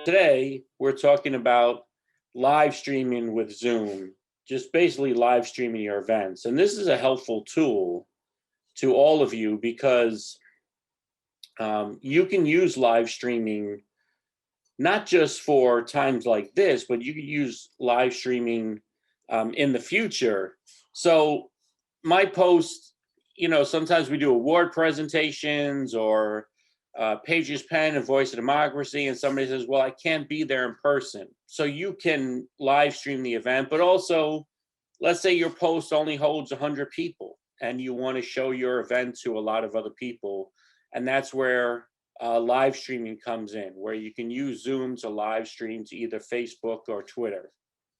Today, we're talking about live streaming with Zoom, just basically live streaming your events. And this is a helpful tool to all of you because you can use live streaming not just for times like this, but you can use live streaming in the future. So, my post, sometimes we do award presentations or Pages Pen and Voice of Democracy, and somebody says, "Well, I can't be there in person." So you can live stream the event, but also, let's say your post only holds 100 people and you want to show your event to a lot of other people. And that's where live streaming comes in, where you can use Zoom to live stream to either Facebook or Twitter.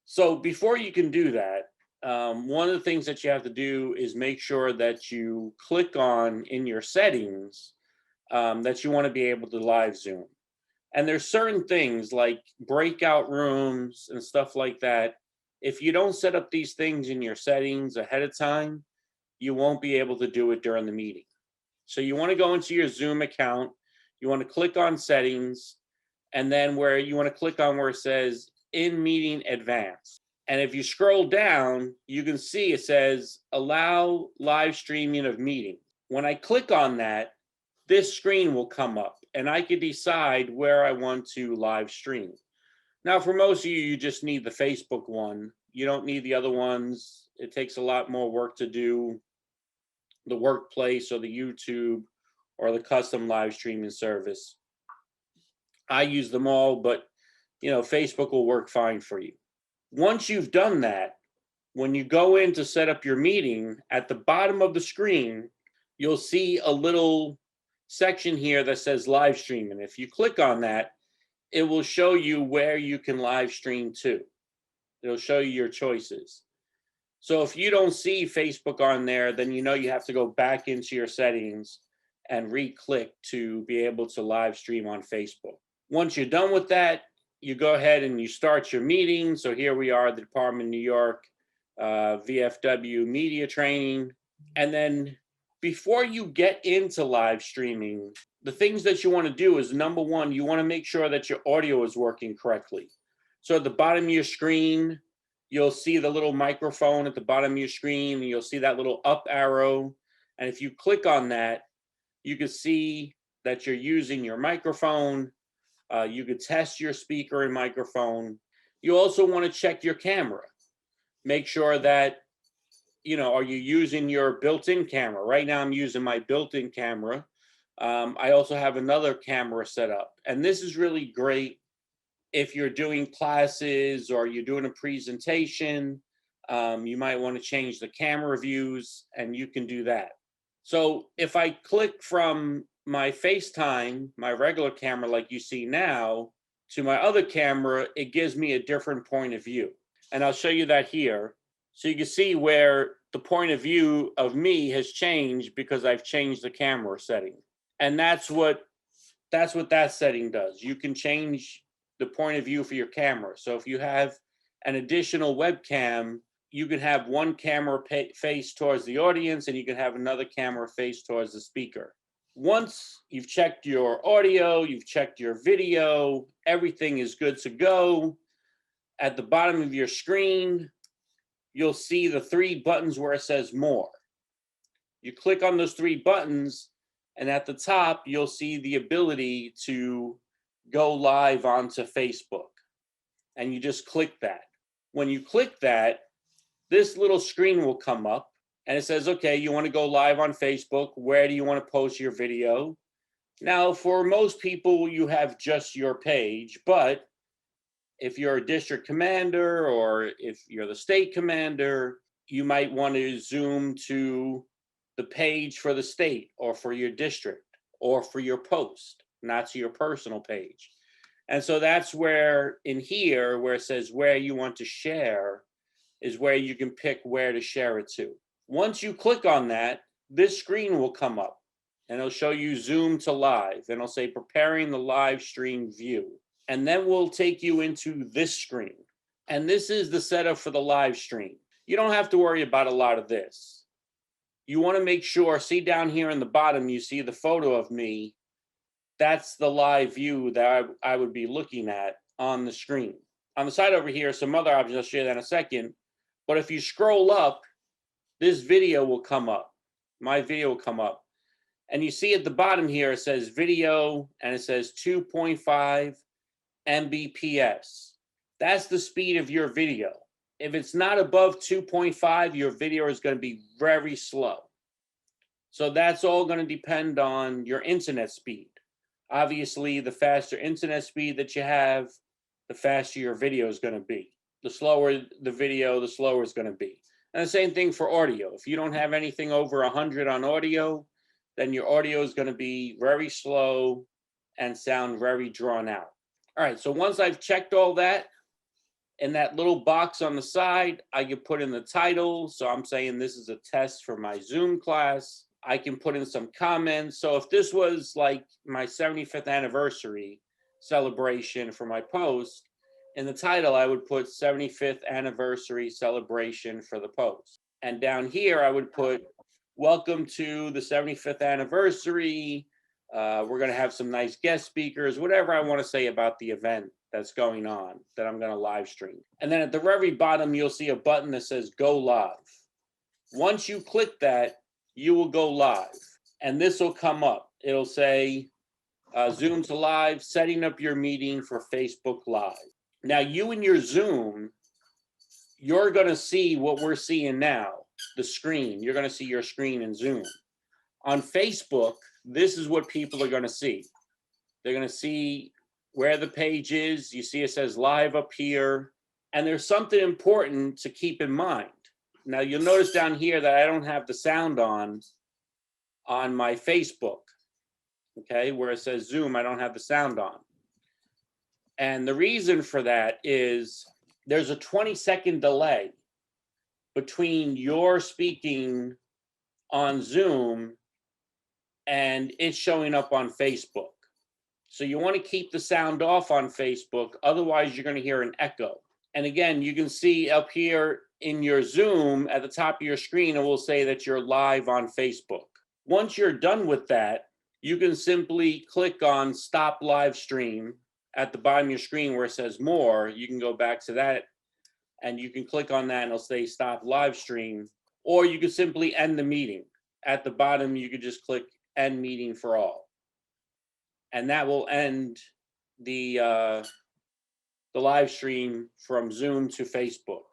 So before you can do that, one of the things that you have to do is make sure that you click on in your settings that you want to be able to live Zoom. And there's certain things like breakout rooms and stuff like that. If you don't set up these things in your settings ahead of time, you won't be able to do it during the meeting. So you want to go into your Zoom account, you want to click on settings, and then where you want to click on where it says in meeting advanced. And if you scroll down, you can see it says allow live streaming of meetings. When I click on that, this screen will come up and I can decide where I want to live stream. Now, for most of you, you just need the Facebook one. You don't need the other ones. It takes a lot more work to do the workplace or the YouTube or the custom live streaming service. I use them all, but Facebook will work fine for you. Once you've done that, when you go in to set up your meeting, at the bottom of the screen, you'll see a little section here that says live stream. And if you click on that, it will show you where you can live stream to. It'll show you your choices. So if you don't see Facebook on there, then you have to go back into your settings and re-click to be able to live stream on Facebook. Once you're done with that, you go ahead and you start your meeting. So here we are, the Department of New York, VFW media training. And then before you get into live streaming, the things that you want to do is number one, you want to make sure that your audio is working correctly. So at the bottom of your screen, you'll see the little microphone at the bottom of your screen, and you'll see that little up arrow. And if you click on that, you can see that you're using your microphone. You could test your speaker and microphone. You also want to check your camera. Make sure that, are you using your built-in camera? Right now I'm using my built-in camera. I also have another camera set up. And this is really great if you're doing classes or you're doing a presentation. You might want to change the camera views, and you can do that. So if I click from my FaceTime, my regular camera like you see now, to my other camera, it gives me a different point of view. And I'll show you that here. So you can see where the point of view of me has changed because I've changed the camera setting. And that's what that setting does. You can change the point of view for your camera. So if you have an additional webcam, you can have one camera face towards the audience and you can have another camera face towards the speaker. Once you've checked your audio, you've checked your video, everything is good to go. At the bottom of your screen, you'll see the three buttons where it says more. You click on those three buttons, and at the top, you'll see the ability to go live onto Facebook. And you just click that. When you click that, this little screen will come up and it says, okay, you want to go live on Facebook. Where do you want to post your video? Now, for most people, you have just your page, but if you're a district commander or if you're the state commander, you might want to zoom to the page for the state or for your district or for your post, not to your personal page. And so that's where in here, where it says where you want to share, is where you can pick where to share it to. Once you click on that, this screen will come up and it'll show you Zoom to live and it'll say preparing the live stream view. And then we'll take you into this screen. And this is the setup for the live stream. You don't have to worry about a lot of this. You want to make sure, see down here in the bottom, you see the photo of me. that's the live view that I would be looking at on the screen. On the side over here, some other options, I'll show you that in a second. But if you scroll up, this video will come up. My video will come up. And you see at the bottom here, it says video, and it says 2.5 Mbps. That's the speed of your video. If it's not above 2.5, your video is going to be very slow. So that's all going to depend on your internet speed. Obviously, the faster internet speed that you have, the faster your video is going to be. The slower the video, the slower it's going to be. And the same thing for audio. If you don't have anything over 100 on audio, then your audio is going to be very slow and sound very drawn out. All right, so once I've checked all that, in that little box on the side, I can put in the title. So I'm saying this is a test for my Zoom class. I can put in some comments. So if this was like my 75th anniversary celebration for my post, in the title, I would put 75th anniversary celebration for the post. And down here, I would put, welcome to the 75th anniversary. We're going to have some nice guest speakers, whatever I want to say about the event that's going on that I'm going to live stream. And then at the very bottom, you'll see a button that says go live. Once you click that, you will go live. And this will come up. It'll say Zoom to live, setting up your meeting for Facebook Live. Now you and your Zoom, you're going to see what we're seeing now, the screen. You're going to see your screen in Zoom. On Facebook, this is what people are going to see. They're going to see where the page is. You see it says live up here. And there's something important to keep in mind. Now you'll notice down here that I don't have the sound on my Facebook. Okay, where it says Zoom, I don't have the sound on. And the reason for that is there's a 20-second delay between your speaking on Zoom and it's showing up on Facebook. So you want to keep the sound off on Facebook, otherwise you're going to hear an echo. And again, you can see up here in your Zoom at the top of your screen, it will say that you're live on Facebook. Once you're done with that, you can simply click on Stop Live Stream at the bottom of your screen where it says More. You can go back to that and you can click on that and it'll say Stop Live Stream. Or you can simply end the meeting. At the bottom, you could just click End Meeting for All. And that will end the live stream from Zoom to Facebook.